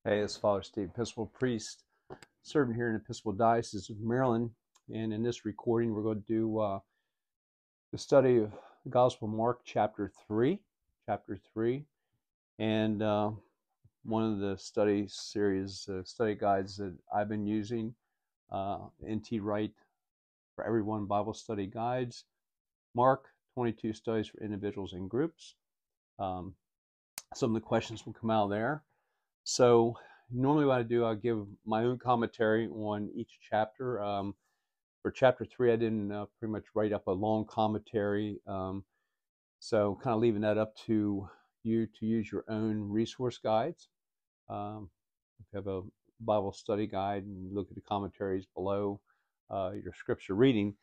Hey, it's Father Steve, Episcopal priest, serving here in Episcopal Diocese of Maryland. And in this recording, we're going to do the study of the Gospel of Mark, chapter 3. Chapter 3. And one of the study series, study guides that I've been using, N.T. Wright for Everyone Bible Study Guides. Mark, 22 studies for individuals and groups. Some of the questions will come out there. So normally what I do, I'll give my own commentary on each chapter. For chapter 3, I didn't pretty much write up a long commentary. So kind of leaving that up to you to use your own resource guides. If you have a Bible study guide and look at the commentaries below your scripture reading.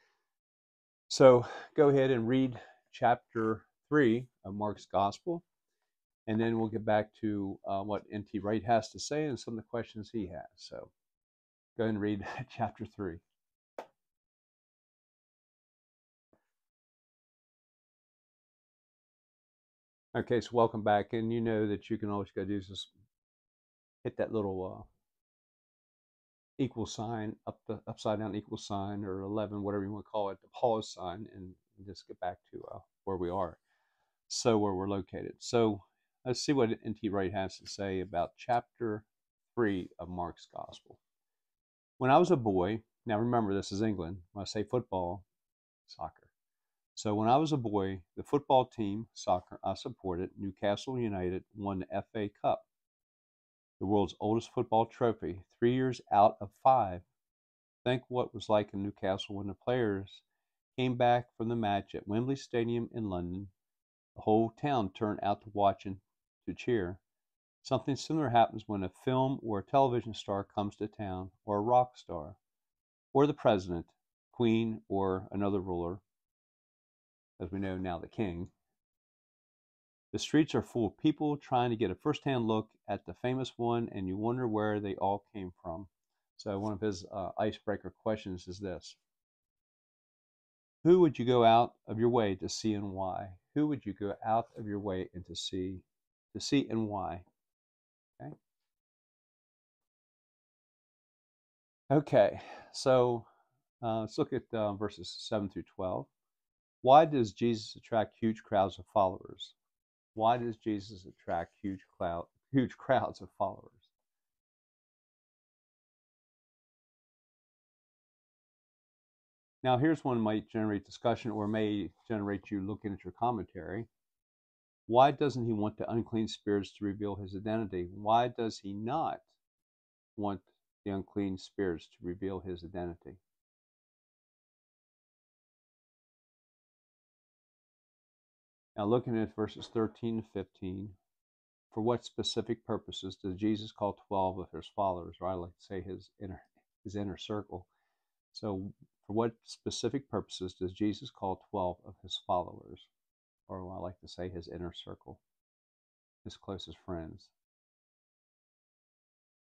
So go ahead and read chapter 3 of Mark's Gospel. And then we'll get back to what N.T. Wright has to say and some of the questions he has. So go ahead and read chapter 3. Okay, so welcome back. And you know that you can always go do is just hit that little equal sign, upside down equal sign, or 11, whatever you want to call it, the pause sign, and just get back to where we are. So where we're located. So let's see what N.T. Wright has to say about chapter 3 of Mark's Gospel. When I was a boy, now remember this is England, when I say football, soccer. So when I was a boy, the football team, soccer, I supported, Newcastle United, won the FA Cup, the world's oldest football trophy, 3 years out of 5. Think what it was like in Newcastle when the players came back from the match at Wembley Stadium in London. The whole town turned out to watch and to cheer. Something similar happens when a film or a television star comes to town, or a rock star, or the president, queen, or another ruler, as we know now the king. The streets are full of people trying to get a first-hand look at the famous one, and you wonder where they all came from. So one of his icebreaker questions is this: who would you go out of your way to see and why? Who would you go out of your way and to see and why? Okay. Okay. So let's look at verses 7 through 12. Why does Jesus attract huge crowds of followers? Why does Jesus attract huge crowds of followers? Now, here's one that might generate discussion or may generate you looking at your commentary. Why doesn't he want the unclean spirits to reveal his identity? Why does he not want the unclean spirits to reveal his identity? Now, looking at verses 13 to 15, for what specific purposes does Jesus call 12 of his followers, or I like to say his inner circle? So, for what specific purposes does Jesus call 12 of his followers, or I like to say his inner circle, his closest friends,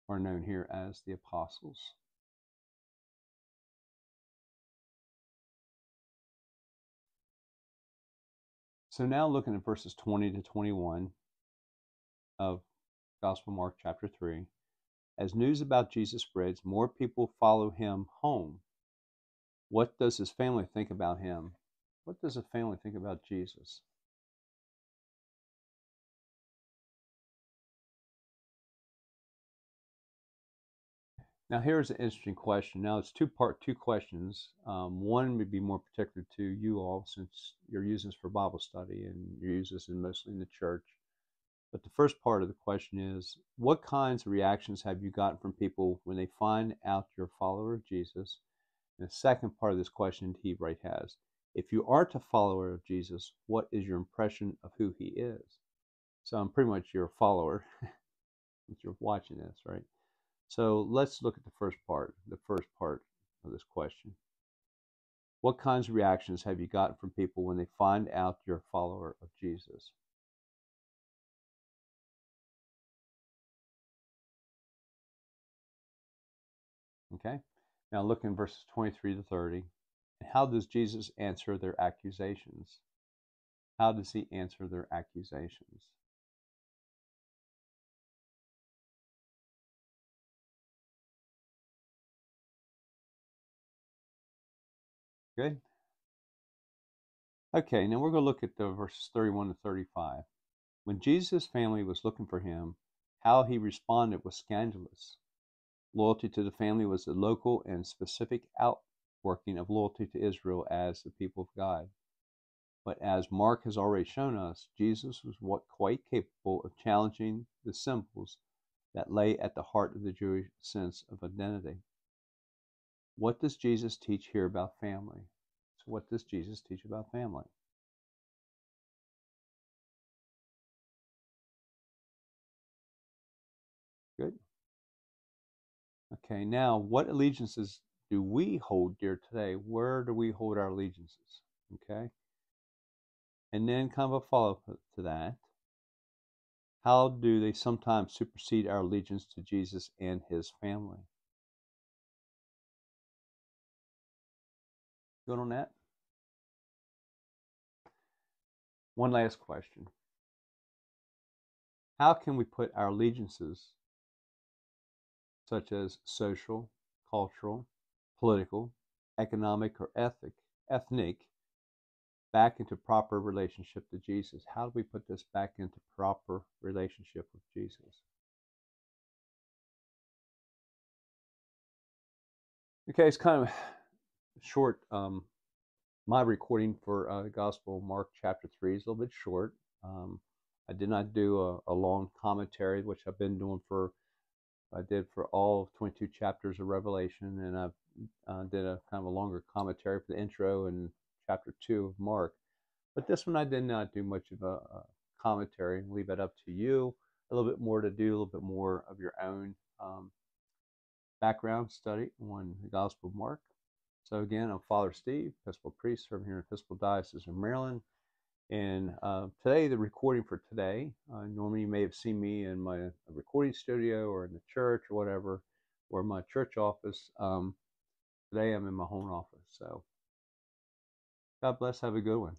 are known here as the apostles? So now looking at verses 20 to 21 of Gospel Mark chapter 3, as news about Jesus spreads, more people follow him home. What does his family think about him? What does the family think about Jesus? Now here's an interesting question. Now it's two questions. One would be more particular to you all since you're using this for Bible study and you're using this mostly in the church. But the first part of the question is, what kinds of reactions have you gotten from people when they find out you're a follower of Jesus? And the second part of this question he right has, if you aren't a follower of Jesus, what is your impression of who he is? So I'm pretty much your follower if you're watching this, right? So let's look at the first part of this question. What kinds of reactions have you gotten from people when they find out you're a follower of Jesus? Okay. Now look in verses 23 to 30. How does Jesus answer their accusations? How does he answer their accusations? Good. Okay, now we're going to look at the verses 31 to 35. When Jesus' family was looking for him, how he responded was scandalous. Loyalty to the family was the local and specific outworking of loyalty to Israel as the people of God. But as Mark has already shown us, Jesus was quite capable of challenging the symbols that lay at the heart of the Jewish sense of identity. What does Jesus teach here about family? So what does Jesus teach about family? Good. Okay, now what allegiances do we hold dear today? Where do we hold our allegiances? Okay. And then kind of a follow-up to that. How do they sometimes supersede our allegiance to Jesus and his family? Good on that? One last question. How can we put our allegiances, such as social, cultural, political, economic, or ethnic, back into proper relationship to Jesus? How do we put this back into proper relationship with Jesus? Okay, it's kind of short. My recording for the Gospel of Mark chapter 3 is a little bit short. I did not do a long commentary, which I've been doing I did for all 22 chapters of Revelation, and I did a kind of a longer commentary for the intro and chapter 2 of Mark. But this one I did not do much of a commentary. Leave it up to you. A little bit more to do, a little bit more of your own background study on the Gospel of Mark. So again, I'm Father Steve, Episcopal priest serving here in Episcopal Diocese of Maryland. And today, the recording for today, normally you may have seen me in my recording studio or in the church or whatever, or my church office. Today I'm in my home office. So God bless. Have a good one.